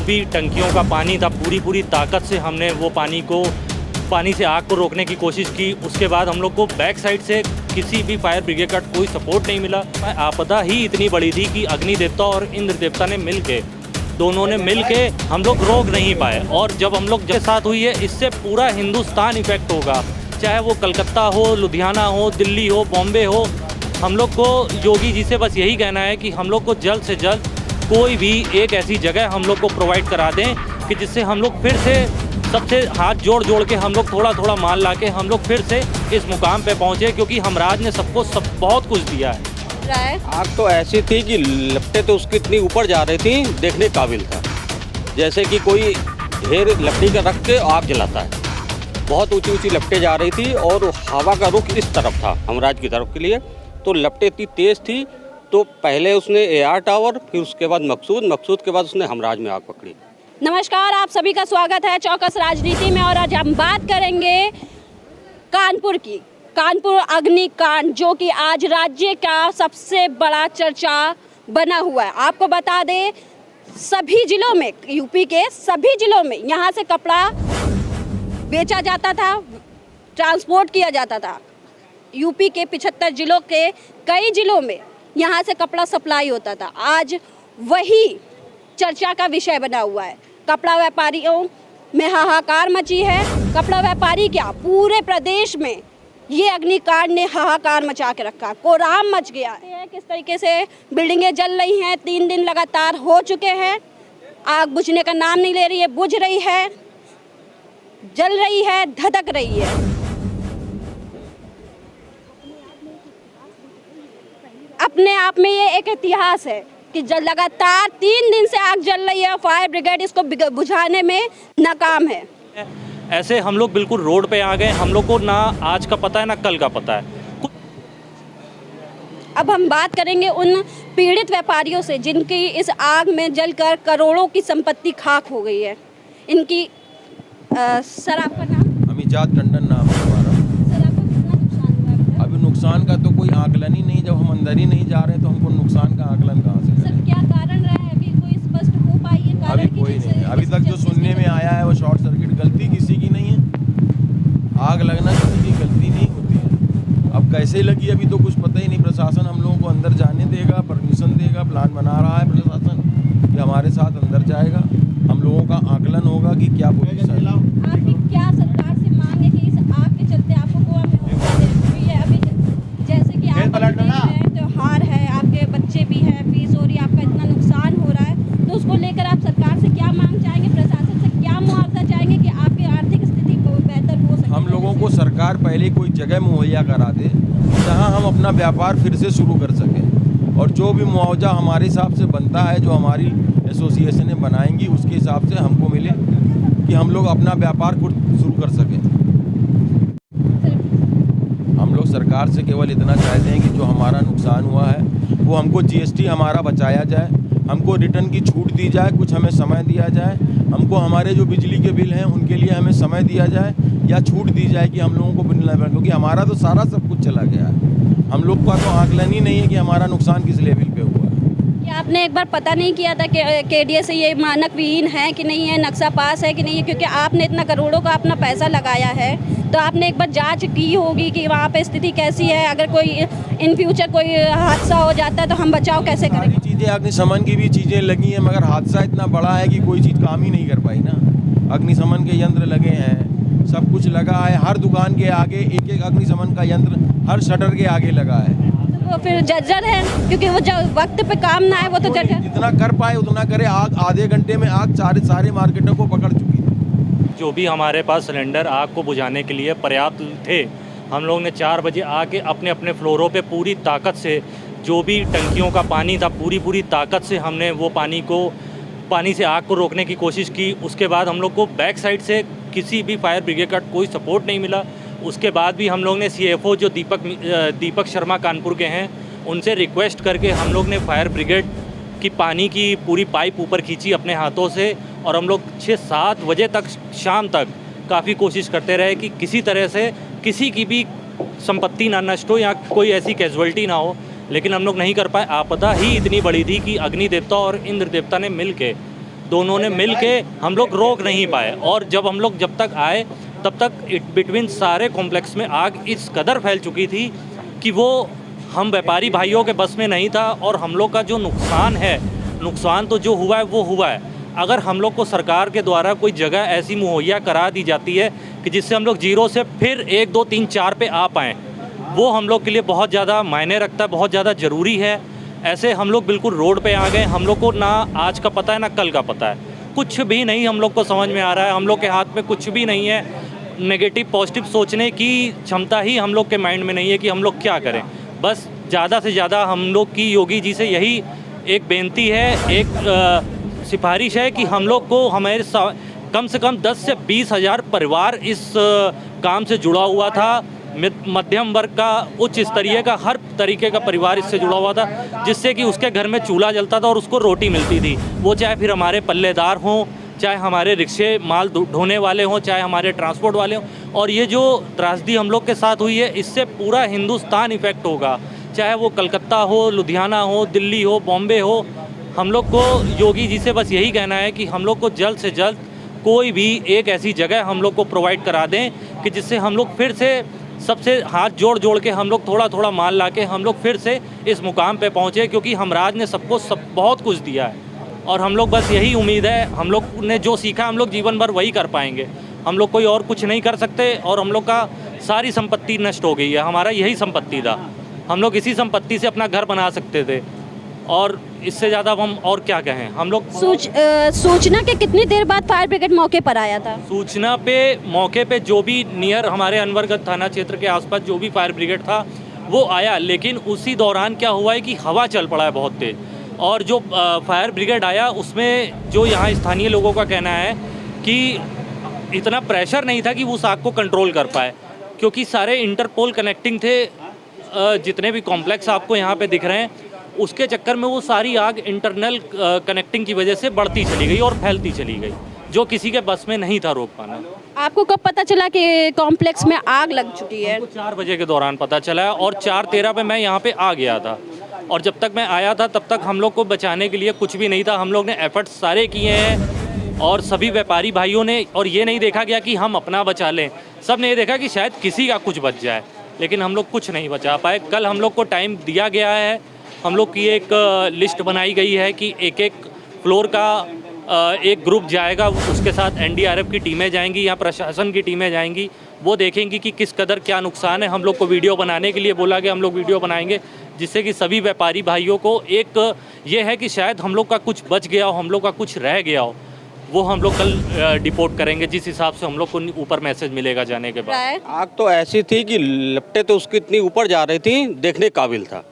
भी टंकियों का पानी था पूरी ताकत से हमने वो पानी से आग को रोकने की कोशिश की। उसके बाद हम लोग को बैक साइड से किसी भी फायर ब्रिगेड का कोई सपोर्ट नहीं मिला। आपदा ही इतनी बड़ी थी कि अग्नि देवता और इंद्र देवता ने दोनों ने मिल के हम लोग रोक नहीं पाए। और जब हम लोग के साथ हुई है, इससे पूरा हिंदुस्तान इफेक्ट होगा, चाहे वो कलकत्ता हो, लुधियाना हो, दिल्ली हो, बॉम्बे हो। हम लोग को योगी जी से बस यही कहना है कि हम लोग को जल्द से जल्द कोई भी एक ऐसी जगह हम लोग को प्रोवाइड करा दें कि जिससे हम लोग फिर से सबसे हाथ जोड़ के हम लोग थोड़ा माल ला के हम लोग फिर से इस मुकाम पे पहुँचे, क्योंकि हमराज ने सबको बहुत कुछ दिया है। आग तो ऐसी थी कि लपटें तो उसकी इतनी ऊपर जा रही थी, देखने काबिल था। जैसे कि कोई ढेर लकड़ी का रख के आग जलाता है। बहुत ऊंची लपटें जा रही थी और हवा का रुख इस तरफ था, हमराज की तरफ के लिए। तो लपटें इतनी तेज़ थी, तो पहले उसने AR टावर, फिर उसके बाद मकसूद के बाद उसने हमराज में आग पकड़ी। नमस्कार, आप सभी का स्वागत है चौकस राजनीति में। और आज हम बात करेंगे कानपुर की। कानपुर अग्निकांड जो कि आज राज्य का सबसे बड़ा चर्चा बना हुआ है। आपको बता दें, सभी जिलों में, यूपी के सभी जिलों में यहाँ से कपड़ा बेचा जाता था, ट्रांसपोर्ट किया जाता था। यूपी के 75 जिलों के कई जिलों में यहाँ से कपड़ा सप्लाई होता था। आज वही चर्चा का विषय बना हुआ है। कपड़ा व्यापारियों में हाहाकार मची है। कपड़ा व्यापारी क्या, पूरे प्रदेश में ये अग्निकांड ने हाहाकार मचा के रखा, कोहराम मच गया है। किस तरीके से बिल्डिंगें जल रही हैं, 3 दिन लगातार हो चुके हैं। आग बुझने का नाम नहीं ले रही है, बुझ रही है, जल रही है, धधक रही है। अपने आप में ये एक इतिहास है कि लगातार 3 दिन से आग जल रही है, फायर ब्रिगेड इसको बुझाने में नाकाम है। ऐसे हम लोग बिल्कुल रोड पे आ गए। हम लोग को ना आज का पता है ना कल का पता है। अब हम बात करेंगे उन पीड़ित व्यापारियों से जिनकी इस आग में जलकर करोड़ों की संपत्ति खाक हो गई है। इनकी सर, आपका नाम? अमीजाद टंडन नाम है हमारा। सर, आपको कितना नुकसान हुआ है? अभी नुकसान का तो कोई आकलन ही नहीं। जब हम अंदर ही नहीं जा रहे तो हमको नुकसान का आकलन कहाँ से सर, क्या कारण रहा है? अभी कोई स्पष्ट हो पाई है कारण? अभी कोई नहीं। अभी तक जो सुनने में आया है वो शॉर्ट सर्किट, गलती किसी की नहीं है। आग लगना किसी की गलती नहीं होती है। अब कैसे लगी अभी तो कुछ पता ही नहीं। प्रशासन हम लोगों को अंदर जाने देगा, परमिशन देगा, प्लान बना रहा है प्रशासन कि हमारे साथ अंदर जाएगा। हम लोगों का आकलन होगा कि क्या पोजीशन है। आपकी क्या सरकार से मांग है कि इस आग के चलते आपको गोवा में अभी जैसे कि आप त्योहार है, आपके बच्चे भी हैं, फीस हो रही है, आपका इतना नुकसान हो रहा है, तो उसको लेकर आप सरकार से क्या मांग चाहेंगे, प्रशासन से क्या मुआवजा चाहेंगे कि आपकी आर्थिक स्थिति बेहतर हो सके? हम लोगों को सरकार पहले कोई जगह मुहैया करा दे जहां हम अपना व्यापार फिर से शुरू कर सकें, और जो भी मुआवजा हमारे हिसाब से बनता है, जो हमारी एसोसिएशनें बनाएंगी, उसके हिसाब से हमको मिले कि हम लोग अपना व्यापार खुद शुरू कर सकें। हम लोग सरकार से केवल इतना चाहते हैं कि जो हमारा नुकसान हुआ है वो हमको GST हमारा बचाया जाए, हमको रिटर्न की छूट दी जाए, कुछ हमें समय दिया जाए, हमको हमारे जो बिजली के बिल हैं उनके लिए हमें समय दिया जाए या छूट दी जाए कि हम लोगों को बिल न, क्योंकि हमारा तो सारा सब कुछ चला गया है। हम लोग का तो आकलन ही नहीं है कि हमारा नुकसान किस लेवल पे हुआ है। क्या आपने एक बार पता नहीं किया था कि KDA से ये मानक विहीन है कि नहीं है, नक्शा पास है कि नहीं है? क्योंकि आपने इतना करोड़ों का अपना पैसा लगाया है, तो आपने एक बार जांच की होगी कि वहाँ पे स्थिति कैसी है। अगर कोई इन फ्यूचर कोई हादसा हो जाता है तो हम बचाव कैसे करें? सारी चीज़ें, अग्निशमन की भी चीज़ें लगी हैं, मगर हादसा इतना बड़ा है कि कोई चीज़ काम ही नहीं कर पाई ना। अग्निशमन के यंत्र लगे हैं, सब कुछ लगा है, हर दुकान के आगे एक अग्निशमन का यंत्र हर शटर के आगे लगा है। तो वो फिर जर्जर है, क्योंकि वो जब वक्त पे काम ना है वो तो जर्जर। जितना कर पाए उतना करे। आग आधे घंटे में आग सारे मार्केटों को पकड़ चुकी है। जो भी हमारे पास सिलेंडर आग को बुझाने के लिए पर्याप्त थे, हम लोग ने 4 बजे आके अपने अपने फ्लोरों पे पूरी ताकत से, जो भी टंकियों का पानी था पूरी ताकत से हमने वो पानी से आग को रोकने की कोशिश की। उसके बाद हम लोग को बैक साइड से किसी भी फायर ब्रिगेड का कोई सपोर्ट नहीं मिला। उसके बाद भी हम लोग ने CFO जो दीपक शर्मा कानपुर के हैं, उनसे रिक्वेस्ट करके हम लोग ने फायर ब्रिगेड की पानी की पूरी पाइप ऊपर खींची अपने हाथों से, और हम लोग 6-7 बजे तक, शाम तक काफ़ी कोशिश करते रहे कि किसी तरह से किसी की भी संपत्ति ना नष्ट हो या कोई ऐसी कैजुअल्टी ना हो, लेकिन हम लोग नहीं कर पाए। आपदा ही इतनी बड़ी थी कि अग्नि देवता और इंद्र देवता ने मिल के दोनों ने मिल के हम लोग रोक नहीं पाए। और जब हम लोग जब तक आए तब तक बिटवीन सारे कॉम्प्लेक्स में आग इस कदर फैल चुकी थी कि वो हम व्यापारी भाइयों के बस में नहीं था। और हम लोग का जो नुकसान तो जो हुआ है वो हुआ है। अगर हम लोग को सरकार के द्वारा कोई जगह ऐसी मुहैया करा दी जाती है कि जिससे हम लोग जीरो से फिर 1, 2, 3, 4 पे आ पाएँ, वो हम लोग के लिए बहुत ज़्यादा मायने रखता है, बहुत ज़्यादा ज़रूरी है। ऐसे हम लोग बिल्कुल रोड पे आ गए। हम लोग को ना आज का पता है ना कल का पता है, कुछ भी नहीं हम लोग को समझ में आ रहा है। हम लोग के हाथ में कुछ भी नहीं है। नेगेटिव पॉजिटिव सोचने की क्षमता ही हम लोग के माइंड में नहीं है कि हम लोग क्या करें। बस ज़्यादा से ज़्यादा हम लोग की योगी जी से यही एक बेनती है, एक सिफारिश है कि हम लोग को हमारे कम से कम 10 से 20 हज़ार परिवार इस काम से जुड़ा हुआ था। मध्यम वर्ग का, उच्च स्तरीय का, हर तरीके का परिवार इससे जुड़ा हुआ था, जिससे कि उसके घर में चूल्हा जलता था और उसको रोटी मिलती थी। वो चाहे फिर हमारे पल्लेदार हों, चाहे हमारे रिक्शे माल ढोने वाले हों, चाहे हमारे ट्रांसपोर्ट वाले हों। और ये जो त्रासदी हम लोग के साथ हुई है, इससे पूरा हिंदुस्तान इफ़ेक्ट होगा, चाहे वो कलकत्ता हो, लुधियाना हो, दिल्ली हो, बॉम्बे हो। हम लोग को योगी जी से बस यही कहना है कि हम लोग को जल्द से जल्द कोई भी एक ऐसी जगह हम लोग को प्रोवाइड करा दें कि जिससे हम लोग फिर से सबसे हाथ जोड़ के हम लोग थोड़ा माल ला के हम लोग फिर से इस मुकाम पे पहुँचे। क्योंकि हमराज ने सबको बहुत कुछ दिया है और हम लोग बस यही उम्मीद है, हम लोग ने जो सीखा हम लोग जीवन भर वही कर पाएंगे। हम लोग कोई और कुछ नहीं कर सकते। और हम लोग का सारी संपत्ति नष्ट हो गई है, हमारा यही संपत्ति था। हम लोग इसी संपत्ति से अपना घर बना सकते थे और इससे ज़्यादा हम और क्या कहें। हम लोग सूचना के कितनी देर बाद फायर ब्रिगेड मौके पर आया था? सूचना पे मौके पे जो भी नियर हमारे अनवरगढ़ थाना क्षेत्र के आसपास जो भी फायर ब्रिगेड था वो आया, लेकिन उसी दौरान क्या हुआ है कि हवा चल पड़ा है बहुत तेज़। और जो फायर ब्रिगेड आया उसमें जो यहाँ स्थानीय लोगों का कहना है कि इतना प्रेशर नहीं था कि उस आग को कंट्रोल कर पाए, क्योंकि सारे इंटरपोल कनेक्टिंग थे। जितने भी कॉम्प्लेक्स आपको यहाँ पे दिख रहे हैं, उसके चक्कर में वो सारी आग इंटरनल कनेक्टिंग की वजह से बढ़ती चली गई और फैलती चली गई, जो किसी के बस में नहीं था रोक पाना। आपको कब पता चला कि कॉम्प्लेक्स में आग लग चुकी है? 4 बजे के दौरान पता चला और 4:13 पे मैं यहाँ पे आ गया था। और जब तक मैं आया था तब तक हम लोग को बचाने के लिए कुछ भी नहीं था। हम लोग ने एफर्ट्स सारे किए हैं और सभी व्यापारी भाइयों ने, और ये नहीं देखा गया कि हम अपना बचा लें, सब ने ये देखा कि शायद किसी का कुछ बच जाए, लेकिन हम लोग कुछ नहीं बचा पाए। कल हम लोग को टाइम दिया गया है, हम लोग की एक लिस्ट बनाई गई है कि एक फ्लोर का एक ग्रुप जाएगा, उसके साथ एनडीआरएफ की टीमें जाएंगी या प्रशासन की टीमें जाएंगी। वो देखेंगी कि किस कदर क्या नुकसान है। हम लोग को वीडियो बनाने के लिए बोला गया, हम लोग वीडियो बनाएंगे, जिससे कि सभी व्यापारी भाइयों को एक ये है कि शायद हम लोग का कुछ बच गया हो, हम लोग का कुछ रह गया हो, वो हम लोग कल रिपोर्ट करेंगे, जिस हिसाब से हम लोग को ऊपर मैसेज मिलेगा जाने के बाद। आग तो ऐसी थी कि लपटें तो उसकी इतनी ऊपर जा रही थी, देखने काबिल था,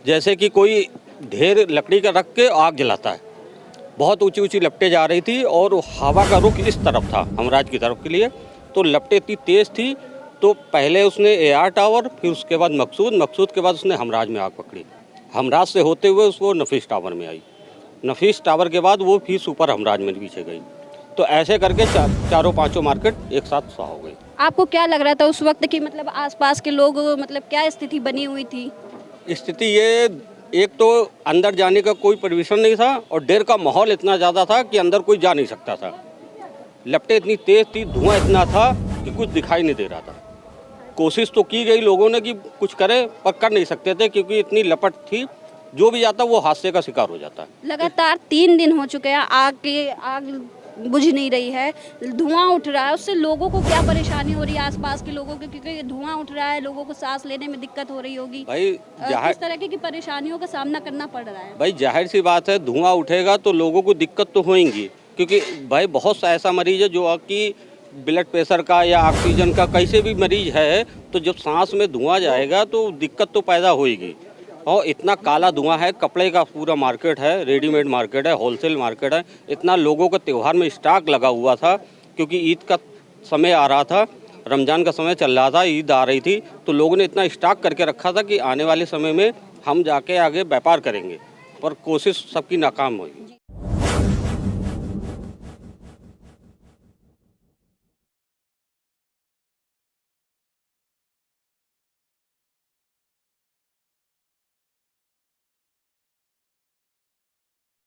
जैसे कि कोई ढेर लकड़ी का रख के आग जलाता है। बहुत ऊंची ऊंची लपटें जा रही थी और हवा का रुख इस तरफ था, हमराज की तरफ के लिए। तो लपटें इतनी तेज़ थी, तो पहले उसने AR टावर, फिर उसके बाद मकसूद के बाद उसने हमराज में आग पकड़ी। हमराज से होते हुए उसको नफीस टावर में आई, नफीस टावर के बाद वो फिर सुपर हमराज में पीछे गई। तो ऐसे करके चारों पांचों मार्केट एक साथ स्वाह हो गई। आपको क्या लग रहा था उस वक्त कि मतलब आसपास के लोग, मतलब क्या स्थिति बनी हुई थी? स्थिति ये, एक तो अंदर जाने का कोई परमिशन नहीं था और डर का माहौल इतना ज़्यादा था कि अंदर कोई जा नहीं सकता था। लपटें इतनी तेज़ थी, धुआं इतना था कि कुछ दिखाई नहीं दे रहा था। कोशिश तो की गई लोगों ने कि कुछ करें, पर कर नहीं सकते थे क्योंकि इतनी लपट थी, जो भी जाता वो हादसे का शिकार हो जाता है। लगातार 3 दिन हो चुके हैं, आग बुझ नहीं रही है, धुआं उठ रहा है। उससे लोगों को क्या परेशानी हो रही है, आसपास के लोगों को? क्योंकि धुआं उठ रहा है, लोगों को सांस लेने में दिक्कत हो रही होगी भाई। किस तरह की परेशानियों का सामना करना पड़ रहा है? भाई जाहिर सी बात है, धुआं उठेगा तो लोगों को दिक्कत तो होगी, क्योंकि भाई बहुत सा ऐसा मरीज है जो आपकी ब्लड प्रेशर का या ऑक्सीजन का कैसे भी मरीज है, तो जब सांस में धुआं जाएगा तो दिक्कत तो पैदा होगी। और इतना काला धुआं है, कपड़े का पूरा मार्केट है, रेडीमेड मार्केट है, होलसेल मार्केट है। इतना लोगों का त्यौहार में स्टॉक लगा हुआ था, क्योंकि ईद का समय आ रहा था, रमज़ान का समय चल रहा था, ईद आ रही थी, तो लोगों ने इतना स्टॉक करके रखा था कि आने वाले समय में हम जाके आगे व्यापार करेंगे, पर कोशिश सबकी नाकाम हुई।